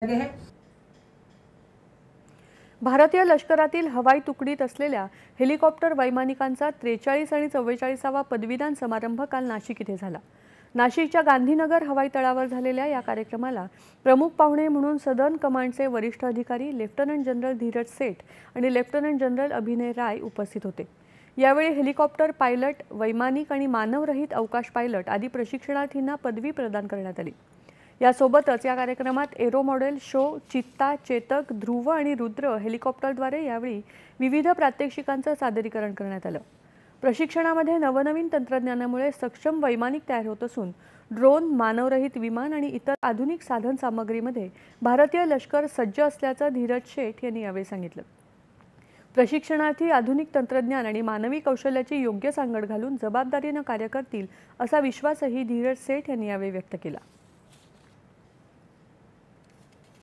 हैं। भारतीय लष्करातील हवाई तुकडीत असलेल्या हेलिकॉप्टर वैमानिकांचा 43 आणि 44वा पदवीदान समारंभ काल नाशिक इथे झाला। नाशिकच्या गांधीनगर हवाई तळावर झालेल्या या कार्यक्रमाला प्रमुख पाहुणे म्हणून सदर्न कमांडचे वरिष्ठ अधिकारी लेफ्टनंट जनरल धीरज सेठ आणि लेफ्टनंट जनरल अभिनय राय उपस्थित होते। यावेळी हेलिकॉप्टर पायलट, वैमानिक आणि मानवरहित अवकाश पायलट आदी प्रशिक्षणार्थींना पदवी प्रदान करण्यात आली। यासोबतच या कार्यक्रमात एरो मॉडेल शो, चित्ता, चेतक, ध्रुव आणि रुद्र हेलिकॉप्टरद्वारे यावेळी विविध प्रात्यक्षिकांचं सादरीकरण करण्यात आलं। प्रशिक्षणामध्ये नवनवीन तंत्रज्ञानामुळे सक्षम वैमानिक तयार होत असून ड्रोन, मानवरहित विमान आणि इतर आधुनिक साधन सामग्रीमध्ये भारतीय लष्कर सज्ज असल्याचं धीरज शेठ यांनी यावेळी सांगितलं। प्रशिक्षणार्थी आधुनिक तंत्रज्ञान आणि मानवी कौशल्याची योग्य सांगड घालून जबाबदारीने कार्य करतील असा विश्वासही धीरज सेठ यांनी यावेळी व्यक्त केला।